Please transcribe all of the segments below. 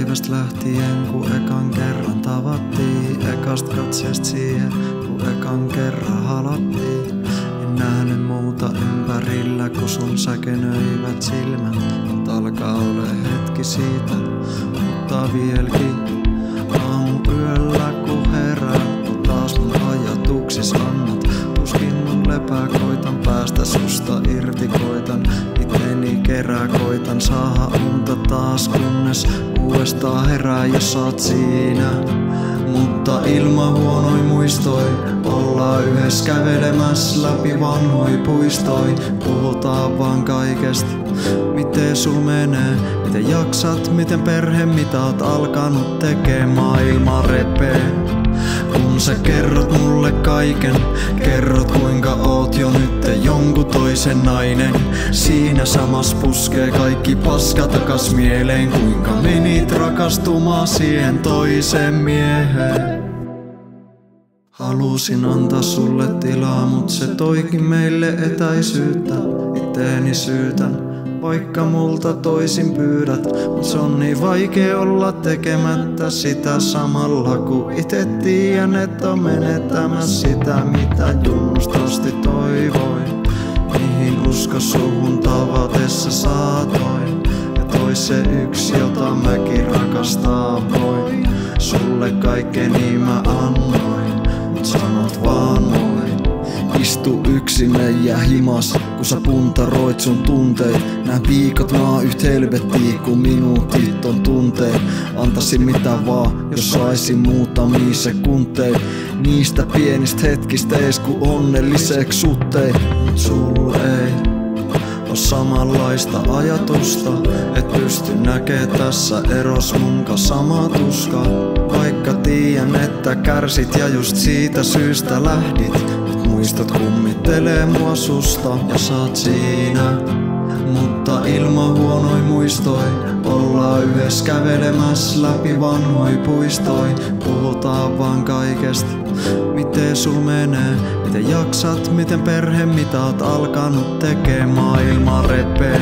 päivästä lähtien, kun ekan kerran tavattiin. Ekast katseesta siihen, kun ekan kerran halattiin. En nähnyt muuta ympärillä, kun sun säkenöivät silmät. Mut alkaa ole hetki siitä, mutta vieläkin aamuyöllä kun herää, kun taas mun ajatuksis annat. Puskin mun lepää, koitan päästä susta irti, koitan itteni kerää, koitan saada unta taas, kunnes uudestaan herää ja saat siinä. Mutta ilman huonoi muistoi, ollaan yhdessä kävelemässä läpi vanhoi puistoi. Puhutaan vaan kaikesta, miten sul menee, miten jaksat, miten perhe, mitä oot alkanut tekee, maailma repee. Kun sä kerrot mulle kaiken, kerrot kuinka oot jo nyt jonkun toisen nainen. Siinä samas puskee kaikki paska takas mieleen, kuinka menit rakastumaan siihen toiseen mieheen. Halusin antaa sulle tilaa, mut se toikin meille etäisyyttä. Itteeni syytän, vaikka multa toisin pyydät, mut se on niin vaikea olla tekemättä sitä samalla, kun ite tiedän, et on menettämässä sitä, mitä junnustosti toivoin. Mihin usko suhun tavatessa saatoin, ja toi se yksi, jota mäkin rakastaa voin. Sulle kaikkeni mä annoin, mut sanot vaan moi. Istu yksin meijä himas, kun sä puntaroit sun tunteit. Nää viikot mä oon yht helvettiä, kun minuutit on tunteet. Antaisin mitä vaan, jos saisin muutamia sekunteja niistä pienistä hetkistä ees, kun onnelliseks suttei. Sul ei oo samanlaista ajatusta, et pysty näkee tässä eros munka sama tuska. Vaikka tiedän, että kärsit ja just siitä syystä lähdit. Muistot kummittelee mua susta ja saat siinä. Mutta ilman huonoi muistoi, ollaan yhdessä kävelemässä läpi vanhoi puistoi. Puhutaan vaan kaikesta, miten sul menee, miten jaksat, miten perhe, mitä oot alkanut tekee, maailma repee.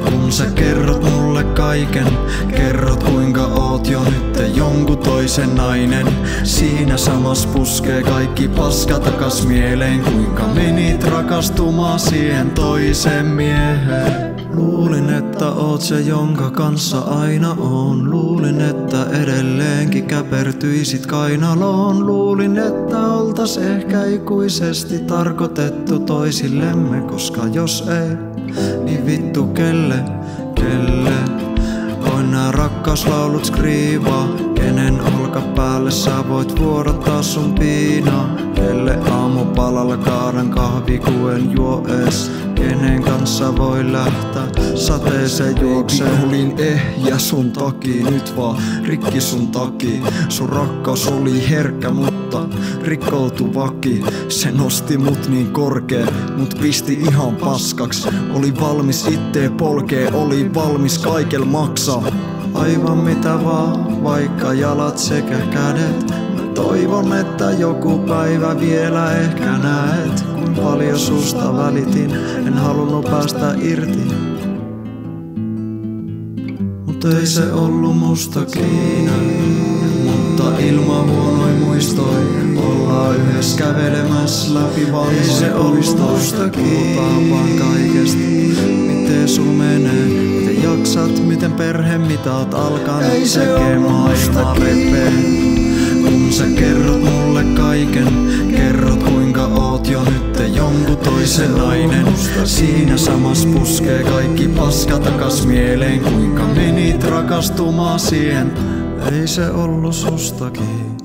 Kun sä kerrot mulle kaiken, kerrot kuinka oot jo nyt jonkun toisen nainen. Siinä samas puskee kaikki paska takas mieleen, kuinka menit rakastumaan siihen toiseen mieheen. Luulin, että oot se, jonka kanssa aina on. Luulin, että edelleenkin käpertyisit kainaloon. Luulin, että oltais ehkä ikuisesti tarkoitettu toisillemme, koska jos ei, niin vittu kelle. Voin nää rakkauslaulut skriivaa, kenen olkapäälle sä voit vuodattaa sun piinaa. Kelle aamupalalla kaadan kahvi, kun en juo ees. Kenen kanssa voi lähteä sateeseen juokseen. Olin ehjä sun takia, nyt vaan rikki sun takia. Sun rakkaus oli herkkä, mutta rikkoutu vaki. Se nosti mut niin korkee, mut pisti ihan paskaks. Oli valmis itteen polkee, oli valmis kaikel maksaa. Aivan mitä vaan, vaikka jalat sekä kädet. Mä toivon, että joku päivä vielä ehkä näet, kuin paljon susta välitin, en halunnut päästä irti. Mut ei se ollu musta kiinni, mutta ilman huonoi muistoi, ollaan yhdessä kävelemässä läpi vanhoja. Ei se ollu musta kiinni, puhutaan vaan kaikesta, miten sul menee, miten jaksat, miten perhe, mitä oot alkanut tekee, maailma repee. Kun sä kerrot mulle kaiken, kerrot kuinka oot jo nyt jonkun toisen nainen. Siinä samas puskee kaikki paska takas mieleen, kuinka menit rakastumaan siihen. Ei se ollu sustakin.